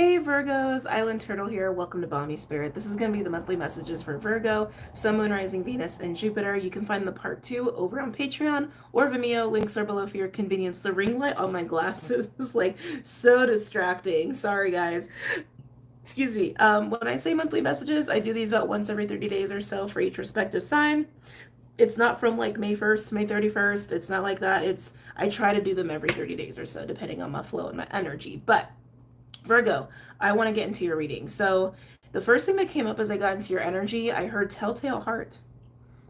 Hey Virgos, Island Turtle here. Welcome to BOMISpirit. This is going to be the monthly messages for Virgo, Sun, Moon, Rising, Venus, and Jupiter. You can find the part 2 over on Patreon or Vimeo. Links are below for your convenience. The ring light on my glasses is like so distracting. Sorry guys. Excuse me. When I say monthly messages, I do these about once every 30 days or so for each respective sign. It's not from like May 1st to May 31st. It's not like that. I try to do them every 30 days or so, depending on my flow and my energy. But Virgo, I want to get into your reading. So, the first thing that came up as I got into your energy, I heard Telltale Heart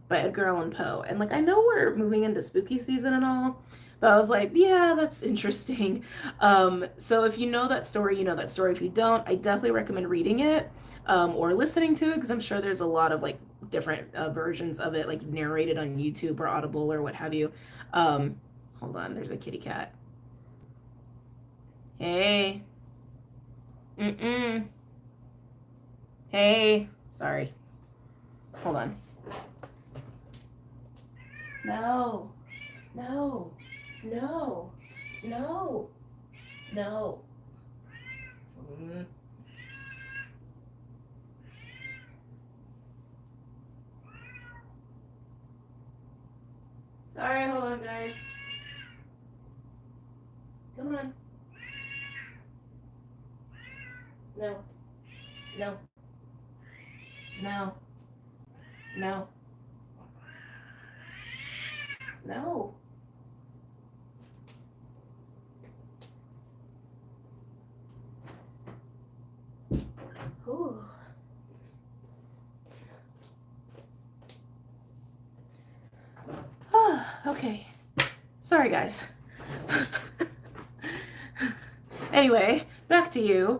by Edgar Allan Poe. And like, I know we're moving into spooky season and all, but I was like, yeah, that's interesting. So, if you know that story, you know that story. If you don't, I definitely recommend reading it or listening to it because I'm sure there's a lot of like different versions of it, like narrated on YouTube or Audible or what have you. Hold on, there's a kitty cat. Hey. Mm-mm. Hey. Sorry. Hold on. No. No. No. No. No. Mm. Sorry, hold on, guys. Come on. No. No. No. No. No. Ooh. Okay. Sorry, guys. Anyway, back to you.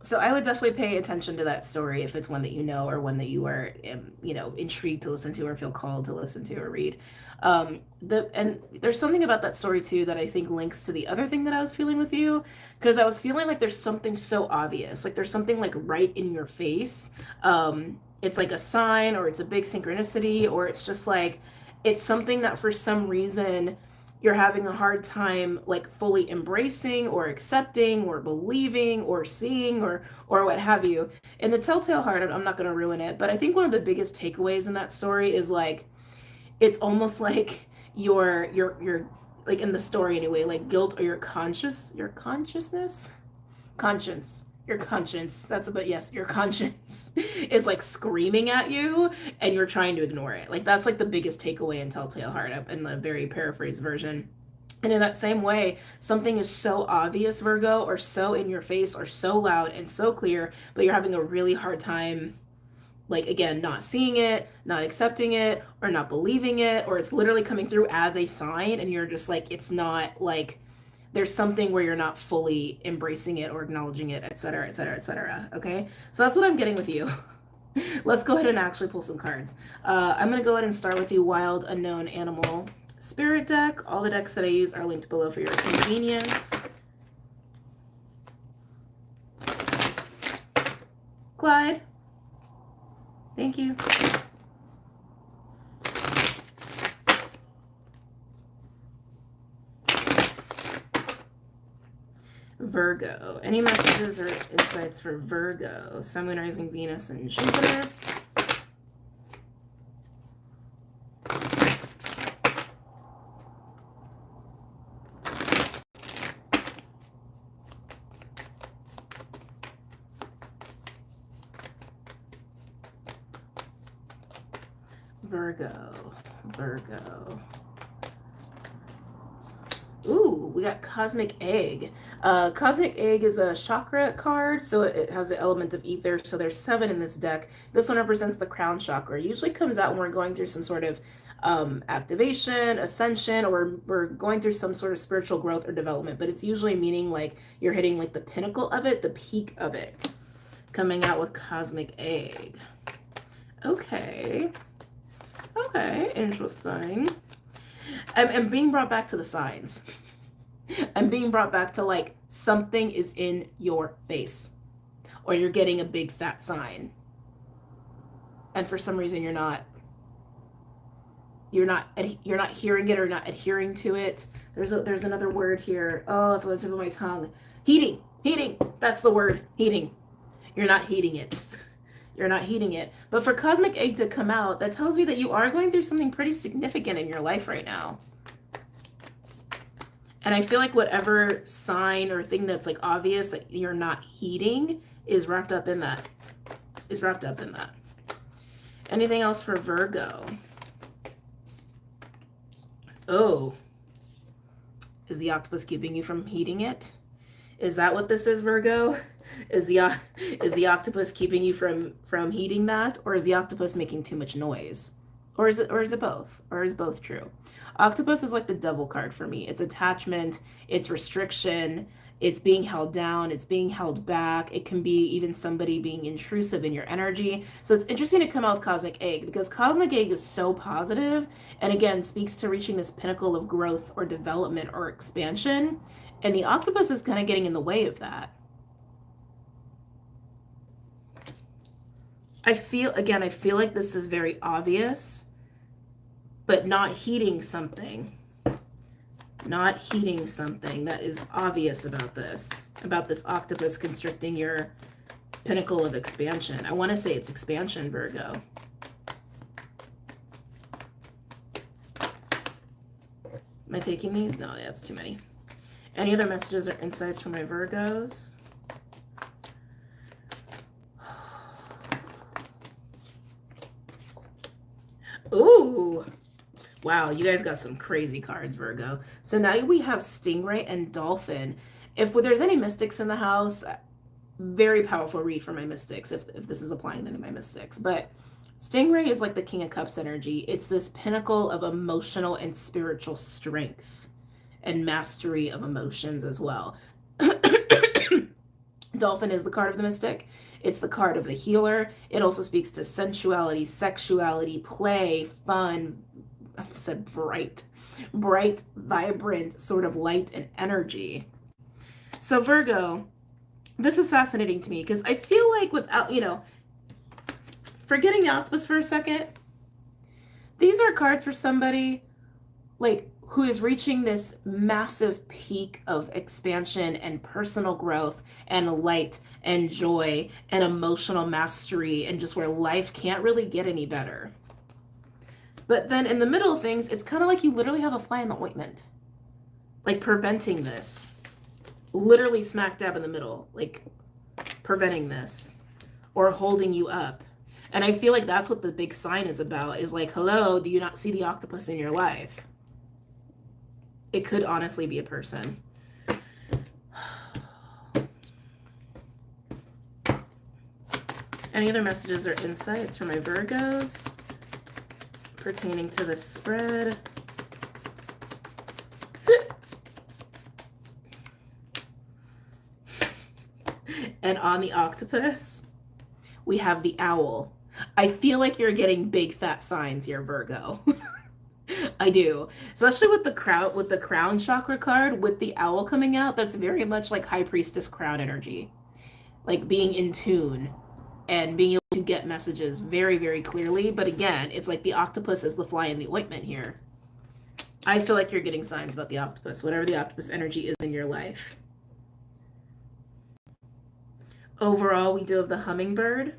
So I would definitely pay attention to that story if it's one that you know or one that you are, intrigued to listen to or feel called to listen to or read. And there's something about that story too that I think links to the other thing that I was feeling with you, because I was feeling like there's something so obvious, like there's something like right in your face. It's like a sign, or it's a big synchronicity, or it's just like it's something that for some reason you're having a hard time like fully embracing or accepting or believing or seeing or what have you. In the Telltale Heart, I'm not going to ruin it, but I think one of the biggest takeaways in that story is like it's almost like your like in the story anyway, like guilt or your conscience, your conscience, that's a, but yes, your conscience is like screaming at you and you're trying to ignore it. Like that's like the biggest takeaway in Telltale Heart in the very paraphrased version. And in that same way, something is so obvious, Virgo, or so in your face, or so loud and so clear, but you're having a really hard time, like, again, not seeing it, not accepting it, or not believing it, or it's literally coming through as a sign, and you're just like, it's not like there's something where you're not fully embracing it or acknowledging it, etc., etc., etc. Okay, so that's what I'm getting with you. Let's go ahead and actually pull some cards. I'm going to go ahead and start with the Wild Unknown Animal Spirit deck. All the decks that I use are linked below for your convenience. Clyde. Thank you. Virgo. Any messages or insights for Virgo? Sun, Moon, Rising, Venus, and Jupiter. Virgo. Ooh, we got Cosmic Egg. Cosmic Egg is a chakra card, so it has the element of ether. So there's 7 in this deck. This one represents the crown chakra. It usually comes out when we're going through some sort of activation, ascension, or we're going through some sort of spiritual growth or development. But it's usually meaning like you're hitting like the pinnacle of it, the peak of it. Coming out with Cosmic Egg. Okay. Okay, interesting. I'm being brought back to the signs. I'm being brought back to like something is in your face, or you're getting a big fat sign, and for some reason you're not hearing it or not adhering to it. There's another word here. Oh, it's on the tip of my tongue. Heeding. Heating. That's the word. Heating. You're not heating it. You're not heating it. But for cosmic egg to come out, that tells me that you are going through something pretty significant in your life right now. And I feel like whatever sign or thing that's like obvious that you're not heating is wrapped up in that. Anything else for Virgo? Oh. Is the octopus keeping you from heating it? Is that what this is, Virgo? Is the octopus keeping you from heating that, or is the octopus making too much noise? Or is it both? Or is both true? Octopus is like the devil card for me. It's attachment, it's restriction, it's being held down, it's being held back. It can be even somebody being intrusive in your energy. So it's interesting to come out with Cosmic Egg, because Cosmic Egg is so positive and again speaks to reaching this pinnacle of growth or development or expansion. And the octopus is kind of getting in the way of that. I feel like this is very obvious, but not heating something. Not heating something that is obvious about this octopus constricting your pinnacle of expansion. I want to say it's expansion, Virgo. Am I taking these? No, that's too many. Any other messages or insights for my Virgos? Ooh. Wow, you guys got some crazy cards, Virgo. So now we have Stingray and Dolphin. If there's any mystics in the house, very powerful read for my mystics, if this is applying to any of my mystics. But Stingray is like the King of Cups energy. It's this pinnacle of emotional and spiritual strength and mastery of emotions as well. Dolphin is the card of the mystic. It's the card of the healer. It also speaks to sensuality, sexuality, play, fun. I said bright, vibrant, sort of light and energy. So Virgo, this is fascinating to me because I feel like without, forgetting the octopus for a second, these are cards for somebody like who is reaching this massive peak of expansion and personal growth and light and joy and emotional mastery, and just where life can't really get any better. But then in the middle of things, it's kind of like you literally have a fly in the ointment, like preventing this, literally smack dab in the middle, like preventing this or holding you up. And I feel like that's what the big sign is about, is like, hello, do you not see the octopus in your life? It could honestly be a person. Any other messages or insights for my Virgos pertaining to this spread? And on the octopus, we have the owl. I feel like you're getting big fat signs here, Virgo. I do, especially with the crown chakra card with the owl coming out. That's very much like High Priestess crown energy, like being in tune and being able to get messages very, very clearly. But again, it's like the octopus is the fly in the ointment here. I feel like you're getting signs about the octopus, whatever the octopus energy is in your life. Overall, we do have the hummingbird.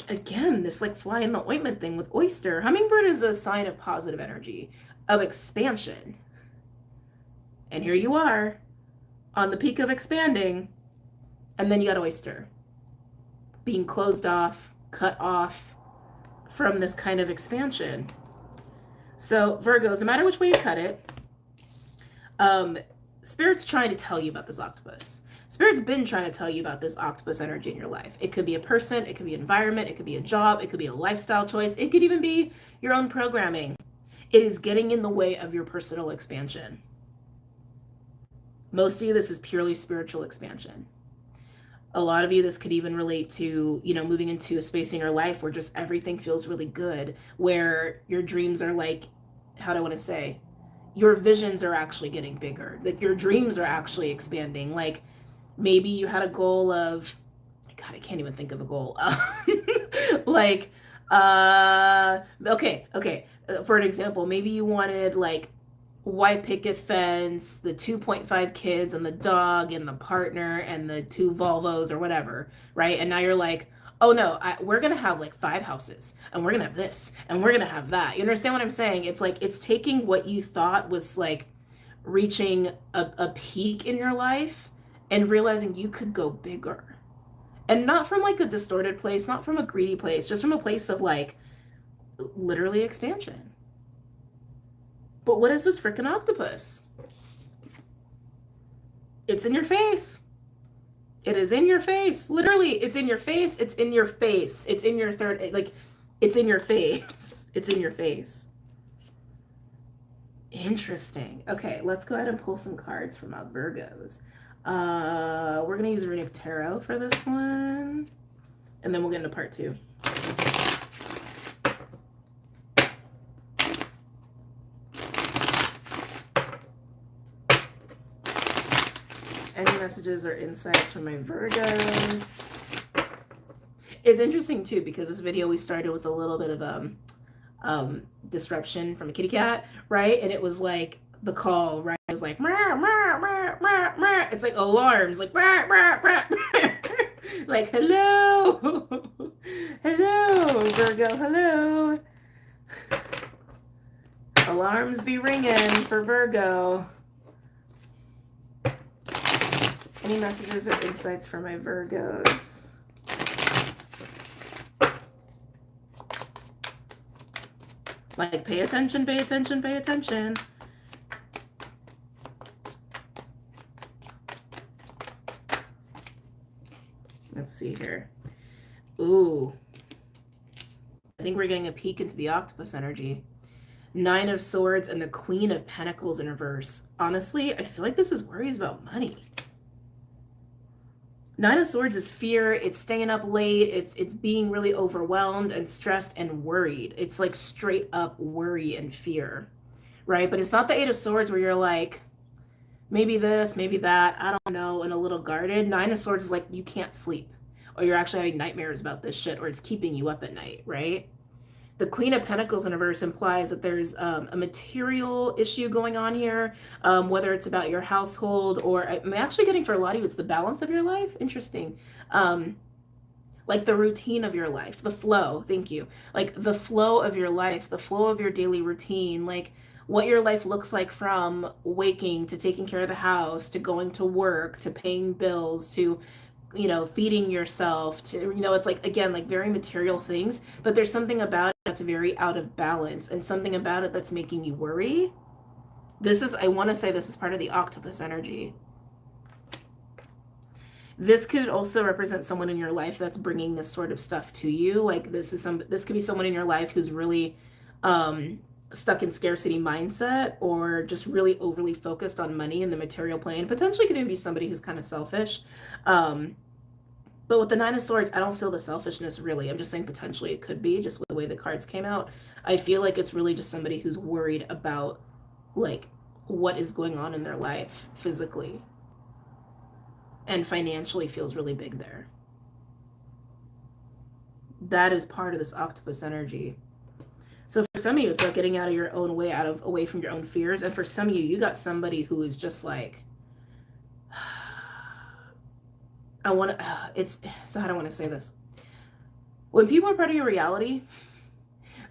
Again, this like fly in the ointment thing with oyster. Hummingbird is a sign of positive energy, of expansion. And here you are on the peak of expanding, and then you got oyster being closed off, cut off from this kind of expansion. So Virgos, no matter which way you cut it, Spirit's trying to tell you about this octopus. Spirit's been trying to tell you about this octopus energy in your life. It could be a person, it could be an environment, it could be a job, it could be a lifestyle choice, it could even be your own programming. It is getting in the way of your personal expansion. Most of you, this is purely spiritual expansion. A lot of you, this could even relate to, moving into a space in your life where just everything feels really good, where your dreams are like, how do I want to say? Your visions are actually getting bigger. Like your dreams are actually expanding. Like, maybe you had a goal of, God, I can't even think of a goal. Okay. For an example, maybe you wanted like white picket fence, the 2.5 kids and the dog and the partner and the 2 Volvos or whatever, right? And now you're like, oh no, we're gonna have like 5 houses and we're gonna have this and we're gonna have that. You understand what I'm saying? It's like it's taking what you thought was like reaching a peak in your life and realizing you could go bigger. And not from like a distorted place, not from a greedy place, just from a place of like literally expansion. But what is this freaking octopus? It's in your face. It is in your face. Literally, it's in your face. It's in your face. It's in your third, like, it's in your face. It's in your face. Interesting. Okay, let's go ahead and pull some cards from our Virgos. We're going to use Runic Tarot for this one. And then we'll get into part 2. Any messages or insights from my Virgos? It's interesting too because this video we started with a little bit of disruption from a kitty cat, right? And it was like the call, right? It was like meh, meh, meh, meh, meh. It's like alarms, like meh, meh, meh, meh. Like hello, hello, Virgo, hello. Alarms be ringing for Virgo. Any messages or insights for my Virgos? Like, pay attention, pay attention, pay attention. Let's see here. Ooh. I think we're getting a peek into the octopus energy. 9 of Swords and the Queen of Pentacles in reverse. Honestly, I feel like this is worries about money. 9 of Swords is fear. It's staying up late. It's being really overwhelmed and stressed and worried. It's like straight up worry and fear, right? But it's not the 8 of Swords where you're like, maybe this, maybe that, I don't know, and a little guarded. 9 of Swords is like you can't sleep, or you're actually having nightmares about this shit, or it's keeping you up at night, right? The Queen of Pentacles in reverse implies that there's a material issue going on here, whether it's about your household or I'm actually getting for a lot of you, it's the balance of your life. Interesting. Like the routine of your life, the flow. Thank you. Like the flow of your life, the flow of your daily routine, like what your life looks like from waking to taking care of the house, to going to work, to paying bills, to feeding yourself, to, it's like, again, like very material things, but there's something about it that's very out of balance and something about it that's making you worry. I want to say this is part of the octopus energy. This could also represent someone in your life that's bringing this sort of stuff to you. Like this could be someone in your life who's really, stuck in scarcity mindset or just really overly focused on money and the material plane. Potentially could even be somebody who's kind of selfish. But with the 9 of Swords, I don't feel the selfishness really. I'm just saying potentially it could be just with the way the cards came out. I feel like it's really just somebody who's worried about like what is going on in their life physically and financially feels really big there. That is part of this octopus energy. So for some of you, it's about getting out of your own way, away from your own fears. And for some of you, you got somebody who is just like, so how do I want to say this? When people are part of your reality,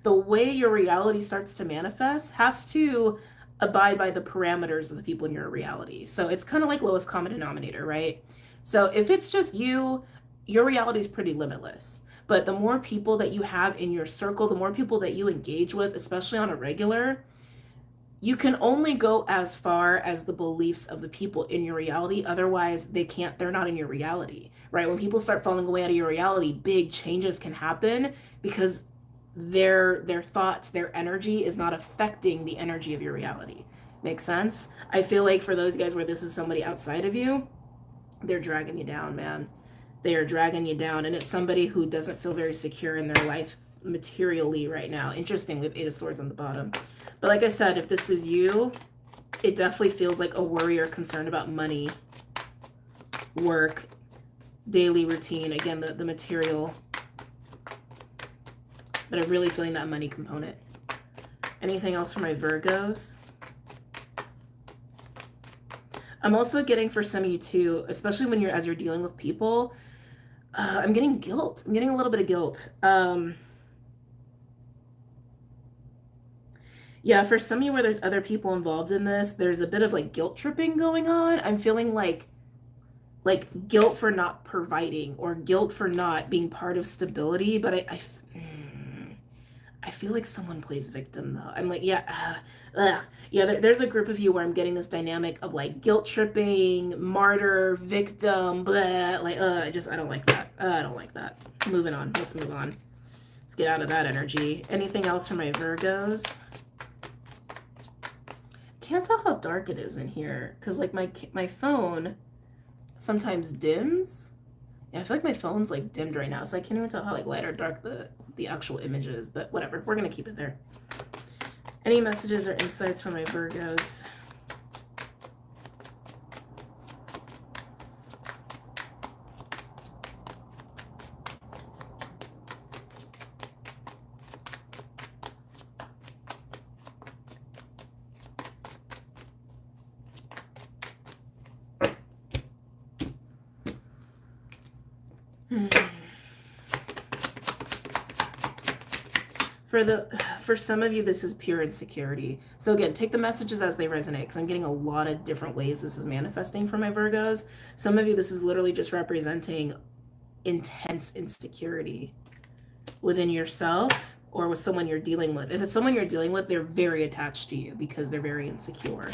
the way your reality starts to manifest has to abide by the parameters of the people in your reality. So it's kind of like lowest common denominator, right? So if it's just you, your reality is pretty limitless. But the more people that you have in your circle, the more people that you engage with, especially on a regular, you can only go as far as the beliefs of the people in your reality. Otherwise, they're not in your reality, right? When people start falling away out of your reality, big changes can happen because their thoughts, their energy is not affecting the energy of your reality. Make sense? I feel like for those guys where this is somebody outside of you, they're dragging you down, man. They are dragging you down, and it's somebody who doesn't feel very secure in their life materially right now. Interesting, we have 8 of Swords on the bottom. But like I said, if this is you, it definitely feels like a worry or concern about money, work, daily routine. Again, the material. But I'm really feeling that money component. Anything else for my Virgos? I'm also getting for some of you too, especially when as you're dealing with people, I'm getting guilt. I'm getting a little bit of guilt. Yeah, for some of you where there's other people involved in this, there's a bit of like guilt tripping going on. I'm feeling like guilt for not providing or guilt for not being part of stability, but I feel like someone plays victim though. I'm like, yeah, yeah. There's a group of you where I'm getting this dynamic of like guilt tripping, martyr, victim, blah. Like, I don't like that. I don't like that. Moving on. Let's move on. Let's get out of that energy. Anything else for my Virgos? Can't tell how dark it is in here because like my phone sometimes dims. Yeah, I feel like my phone's like dimmed right now, so I can't even tell how like light or dark the actual image is, but whatever, we're gonna keep it there. Any messages or insights from my Virgos? For some of you, this is pure insecurity. So again, take the messages as they resonate, because I'm getting a lot of different ways this is manifesting for my Virgos. Some of you, this is literally just representing intense insecurity within yourself or with someone you're dealing with. If it's someone you're dealing with, they're very attached to you because they're very insecure.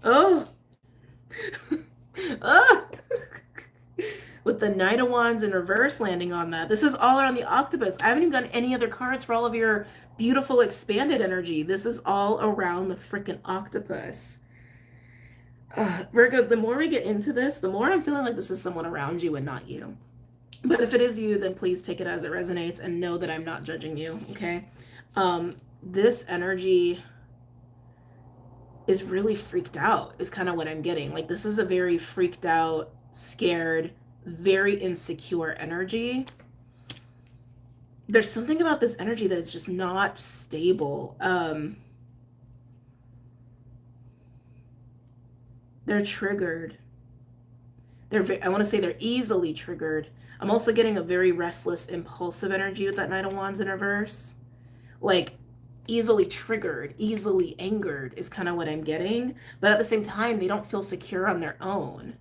Oh. Oh. With the Knight of Wands in reverse landing on that. This is all around the octopus. I haven't even gotten any other cards for all of your beautiful expanded energy. This is all around the freaking octopus. Virgos, the more we get into this, the more I'm feeling like this is someone around you and not you. But if it is you, then please take it as it resonates and know that I'm not judging you, okay? This energy is really freaked out, is kind of what I'm getting. Like, this is a very freaked out, scared, very insecure energy. There's something about this energy that is just not stable. They're triggered. I want to say they're easily triggered. I'm also getting a very restless, impulsive energy with that Knight of Wands in reverse. Like, easily triggered, easily angered is kind of what I'm getting. But at the same time, they don't feel secure on their own.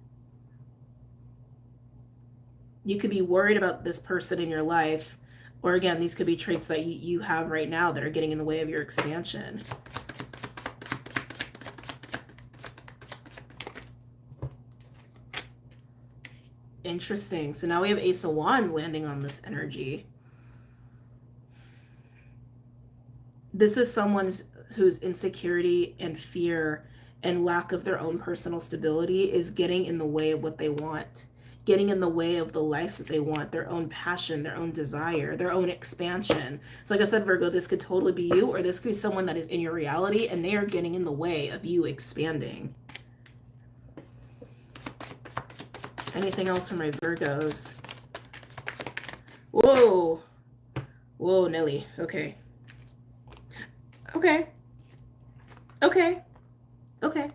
You could be worried about this person in your life, or again, these could be traits that you have right now that are getting in the way of your expansion. Interesting. So now we have Ace of Wands landing on this energy. This is someone whose insecurity and fear and lack of their own personal stability is getting in the way of what they want, getting in the way of the life that they want, their own passion, their own desire, their own expansion. So like I said, Virgo, this could totally be you, or this could be someone that is in your reality and they are getting in the way of you expanding. Anything else for my Virgos? Whoa. Whoa, Nelly. Okay. Okay. Okay. Okay.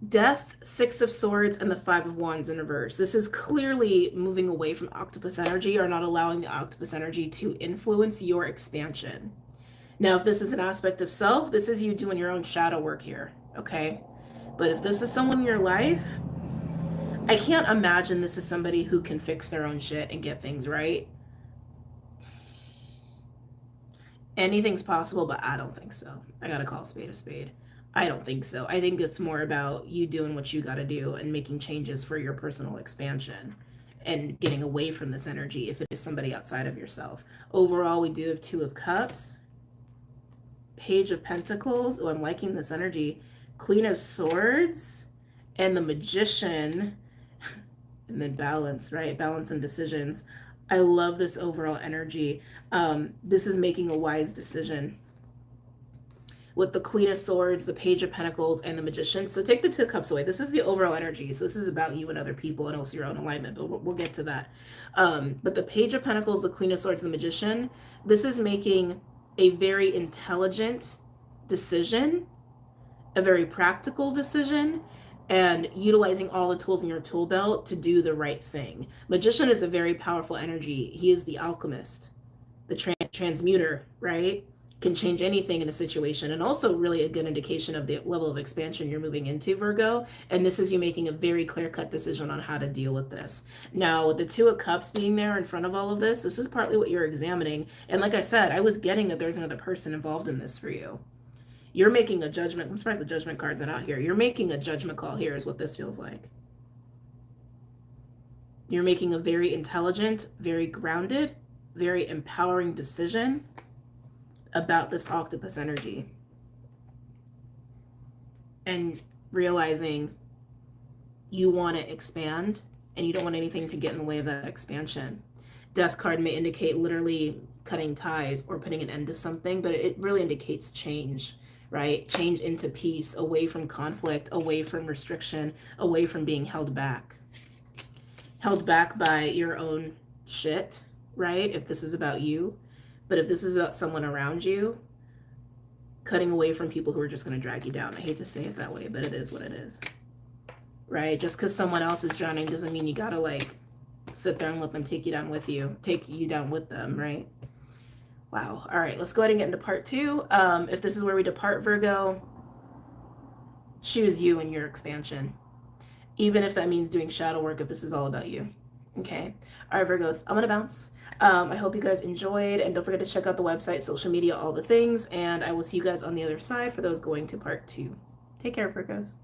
Death, Six of Swords, and the Five of Wands in reverse. This is clearly moving away from octopus energy, or not allowing the octopus energy to influence your expansion. Now, if this is an aspect of self, this is you doing your own shadow work here, okay? But if this is someone in your life, I can't imagine this is somebody who can fix their own shit and get things right. Anything's possible, but I don't think so. I gotta call a spade a spade. I don't think so. I think it's more about you doing what you gotta do and making changes for your personal expansion and getting away from this energy if it is somebody outside of yourself. Overall, we do have Two of Cups, Page of Pentacles. Oh, I'm liking this energy. Queen of Swords, and the Magician, and then balance, right? Balance and decisions. I love this overall energy. This is making a wise decision. With the Queen of Swords, the Page of Pentacles, and the Magician. So take the Two of Cups away. This is the overall energy. So this is about you and other people and also your own alignment, but we'll get to that. But the Page of Pentacles, the Queen of Swords, and the Magician, this is making a very intelligent decision, a very practical decision, and utilizing all the tools in your tool belt to do the right thing. Magician is a very powerful energy. He is the alchemist, the transmuter, right? Can change anything in a situation, and also really a good indication of the level of expansion you're moving into, Virgo. And this is you making a very clear-cut decision on how to deal with this. Now, with the Two of Cups being there in front of all of this is partly what you're examining. And like I said, I was getting that there's another person involved in this for you. You're making a judgment. I'm surprised the judgment card's not out here. You're making a judgment call here is what this feels like. You're making a very intelligent, very grounded, very empowering decision about this octopus energy. And realizing you want to expand and you don't want anything to get in the way of that expansion. Death card may indicate literally cutting ties or putting an end to something, but it really indicates change, right? Change into peace, away from conflict, away from restriction, away from being held back. Held back by your own shit, right? If this is about you. But if this is about someone around you, cutting away from people who are just going to drag you down. I hate to say it that way, but it is what it is, right? Just because someone else is drowning doesn't mean you got to like sit there and let them take you down with them, right? Wow. All right, let's go ahead and get into part 2. If this is where we depart, Virgo, choose you and your expansion. Even if that means doing shadow work, if this is all about you. Okay. All right, Virgos, I'm going to bounce. I hope you guys enjoyed, and don't forget to check out the website, social media, all the things, and I will see you guys on the other side for those going to part 2. Take care, Virgos.